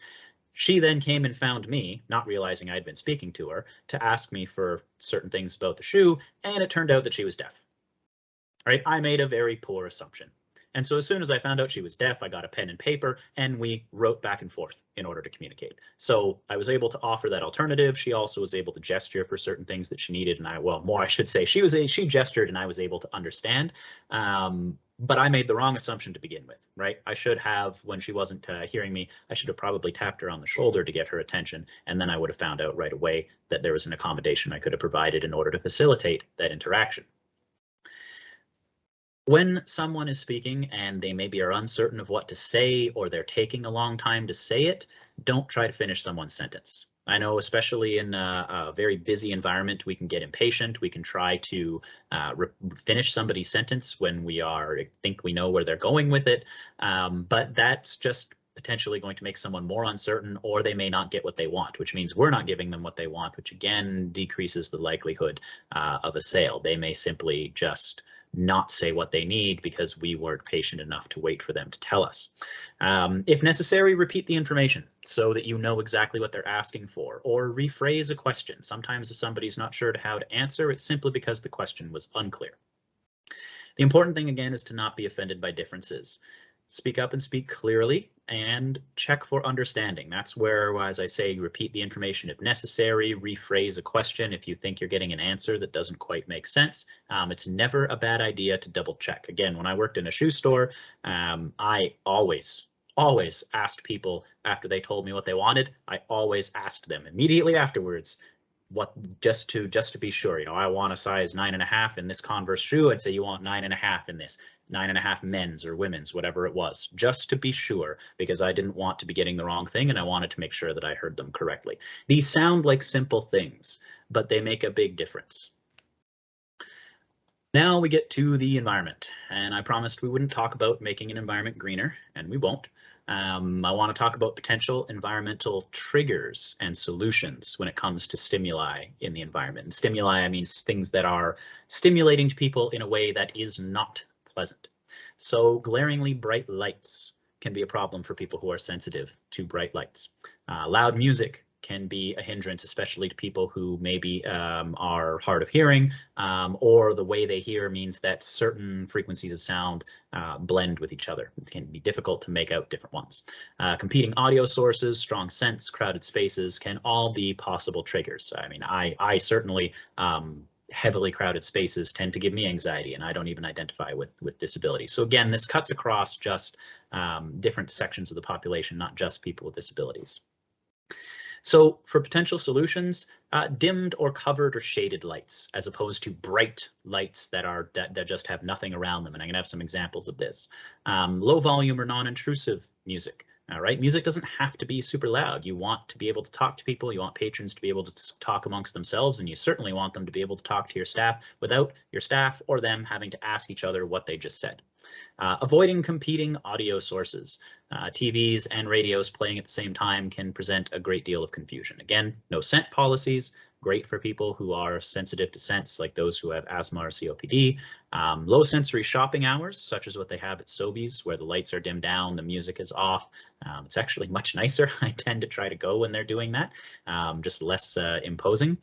she then came and found me, not realizing I'd been speaking to her, to ask me for certain things about the shoe, and it turned out that she was deaf. Right? I made a very poor assumption. And so as soon as I found out she was deaf, I got a pen and paper and we wrote back and forth in order to communicate. So I was able to offer that alternative. She also was able to gesture for certain things that she needed. And I should say, she gestured and I was able to understand. But I made the wrong assumption to begin with, right? I should have, when she wasn't hearing me, I should have probably tapped her on the shoulder to get her attention. And then I would have found out right away that there was an accommodation I could have provided in order to facilitate that interaction. When someone is speaking and they maybe are uncertain of what to say or they're taking a long time to say it, don't try to finish someone's sentence. I know, especially in a very busy environment, we can get impatient. We can try to finish somebody's sentence when we think we know where they're going with it. But that's just potentially going to make someone more uncertain, or they may not get what they want, which means we're not giving them what they want, which again decreases the likelihood of a sale. They may simply just not say what they need because we weren't patient enough to wait for them to tell us. If necessary, repeat the information so that you know exactly what they're asking for, or rephrase a question. Sometimes if somebody's not sure how to answer, it's simply because the question was unclear. The important thing, again, is to not be offended by differences. Speak up and speak clearly, and check for understanding. That's where, as I say, repeat the information if necessary, rephrase a question if you think you're getting an answer that doesn't quite make sense. It's never a bad idea to double check. Again, when I worked in a shoe store, I always asked people after they told me what they wanted. I always asked them immediately afterwards, just to be sure. You know, I want a size 9.5 in this Converse shoe. I'd say, you want 9.5 in this, 9.5 men's or women's, whatever it was, just to be sure, because I didn't want to be getting the wrong thing and I wanted to make sure that I heard them correctly. These sound like simple things, but they make a big difference. Now we get to the environment, and I promised we wouldn't talk about making an environment greener, and we won't. I want to talk about potential environmental triggers and solutions when it comes to stimuli in the environment. And stimuli, I mean things that are stimulating to people in a way that is not pleasant. So glaringly bright lights can be a problem for people who are sensitive to bright lights. Loud music can be a hindrance, especially to people who maybe are hard of hearing, or the way they hear means that certain frequencies of sound blend with each other. It can be difficult to make out different ones. Competing audio sources, strong scents, crowded spaces can all be possible triggers. I mean, I certainly heavily crowded spaces tend to give me anxiety, and I don't even identify with disability. So again, this cuts across just different sections of the population, not just people with disabilities. So for potential solutions, dimmed or covered or shaded lights, as opposed to bright lights that just have nothing around them. And I'm going to have some examples of this. Low volume or non-intrusive music. All right, music doesn't have to be super loud. You want to be able to talk to people. You want patrons to be able to talk amongst themselves, and you certainly want them to be able to talk to your staff without your staff or them having to ask each other what they just said. Avoiding competing audio sources. TVs and radios playing at the same time can present a great deal of confusion. Again, no scent policies, great for people who are sensitive to scents, like those who have asthma or COPD. Low sensory shopping hours, such as what they have at Sobeys, where the lights are dimmed down, the music is off. It's actually much nicer. I tend to try to go when they're doing that, just less imposing.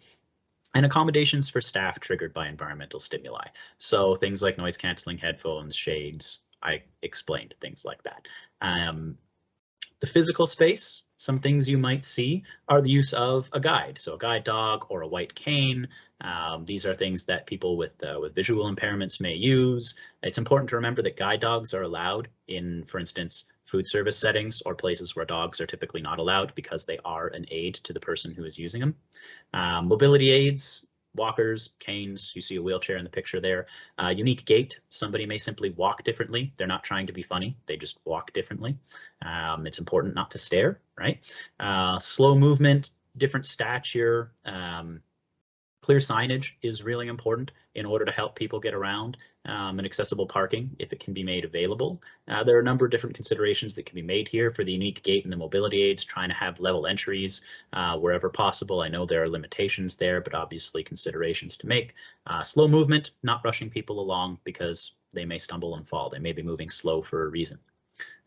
And accommodations for staff triggered by environmental stimuli. So things like noise canceling headphones, shades, I explained things like that. The physical space, some things you might see are the use of a guide. So a guide dog or a white cane. These are things that people with visual impairments may use. It's important to remember that guide dogs are allowed in, for instance, food service settings or places where dogs are typically not allowed because they are an aid to the person who is using them. Mobility aids, walkers, canes, you see a wheelchair in the picture there. Unique gait, somebody may simply walk differently. They're not trying to be funny, they just walk differently. It's important not to stare, right? Slow movement, different stature, clear signage is really important in order to help people get around, and accessible parking if it can be made available. There are a number of different considerations that can be made here for the unique gait and the mobility aids, trying to have level entries wherever possible. I know there are limitations there, but obviously considerations to make. Slow movement, not rushing people along because they may stumble and fall. They may be moving slow for a reason.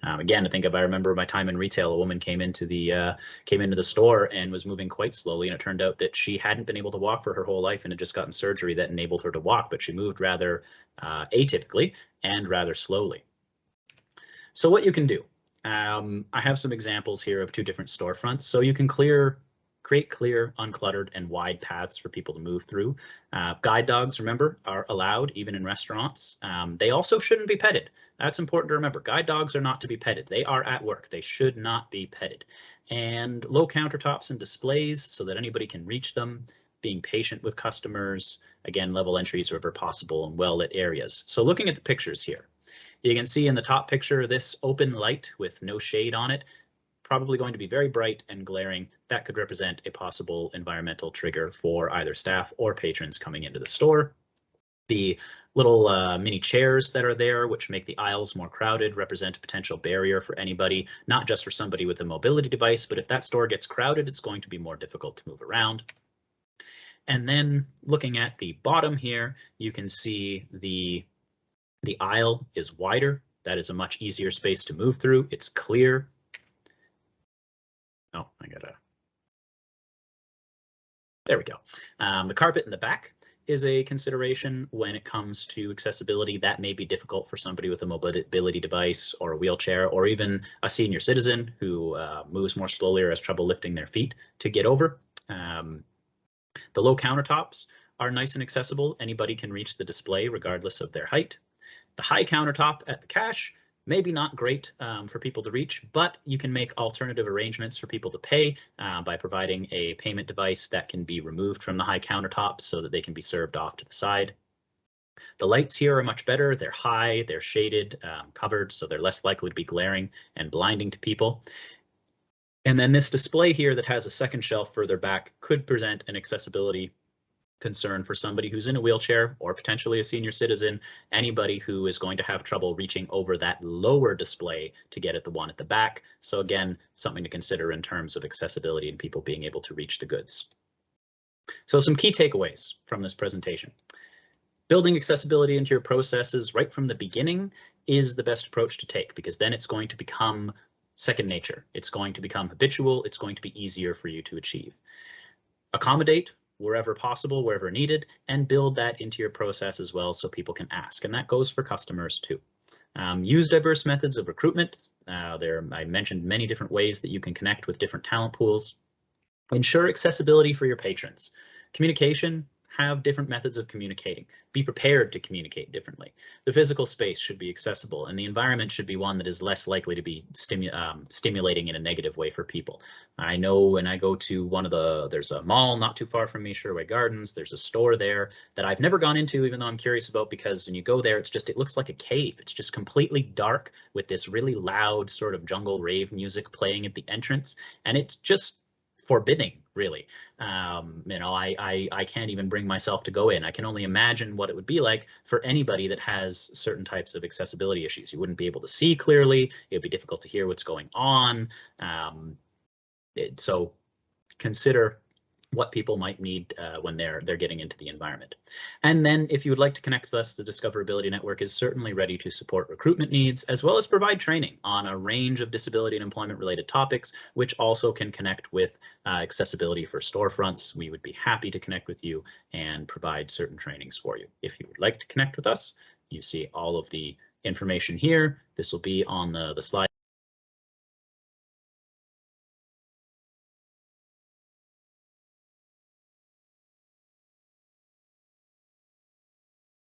Again, if I remember my time in retail, a woman came into the store and was moving quite slowly, and it turned out that she hadn't been able to walk for her whole life and had just gotten surgery that enabled her to walk, but she moved rather atypically and rather slowly. So what you can do, I have some examples here of two different storefronts. So you can create clear, uncluttered, and wide paths for people to move through. Guide dogs, remember, are allowed even in restaurants. They also shouldn't be petted. That's important to remember. Guide dogs are not to be petted. They are at work. They should not be petted. And low countertops and displays so that anybody can reach them. Being patient with customers. Again, level entries wherever possible in well-lit areas. So looking at the pictures here, you can see in the top picture this open light with no shade on it, probably going to be very bright and glaring. That could represent a possible environmental trigger for either staff or patrons coming into the store. The little mini chairs that are there, which make the aisles more crowded, represent a potential barrier for anybody, not just for somebody with a mobility device, but if that store gets crowded, it's going to be more difficult to move around. And then looking at the bottom here, you can see the aisle is wider. That is a much easier space to move through. It's clear. Oh, there we go. The carpet in the back is a consideration when it comes to accessibility. That may be difficult for somebody with a mobility device or a wheelchair, or even a senior citizen who moves more slowly or has trouble lifting their feet to get over. The low countertops are nice and accessible. Anybody can reach the display regardless of their height. The high countertop at the cash, maybe not great for people to reach, but you can make alternative arrangements for people to pay by providing a payment device that can be removed from the high countertop so that they can be served off to the side. The lights here are much better. They're high, they're shaded, covered, so they're less likely to be glaring and blinding to people. And then this display here that has a second shelf further back could present an accessibility concern for somebody who's in a wheelchair or potentially a senior citizen, anybody who is going to have trouble reaching over that lower display to get at the one at the back. So again, something to consider in terms of accessibility and people being able to reach the goods. So some key takeaways from this presentation. Building accessibility into your processes right from the beginning is the best approach to take, because then it's going to become second nature. It's going to become habitual. It's going to be easier for you to achieve. Accommodate wherever possible, wherever needed, and build that into your process as well so people can ask. And that goes for customers too. Use diverse methods of recruitment. I mentioned many different ways that you can connect with different talent pools. Ensure accessibility for your patrons. Communication, have different methods of communicating. Be prepared to communicate differently. The physical space should be accessible, and the environment should be one that is less likely to be stimulating in a negative way for people. I know when I go to there's a mall not too far from me, Sherway Gardens, there's a store there that I've never gone into, even though I'm curious about, because when you go there, it looks like a cave. It's just completely dark with this really loud sort of jungle rave music playing at the entrance, and it's just forbidding, really. I can't even bring myself to go in. I can only imagine what it would be like for anybody that has certain types of accessibility issues. You wouldn't be able to see clearly. It would be difficult to hear what's going on. So consider what people might need when they're getting into the environment. And then if you would like to connect with us, the Discoverability Network is certainly ready to support recruitment needs, as well as provide training on a range of disability and employment related topics, which also can connect with accessibility for storefronts. We would be happy to connect with you and provide certain trainings for you. If you would like to connect with us, you see all of the information here. This will be on the slide.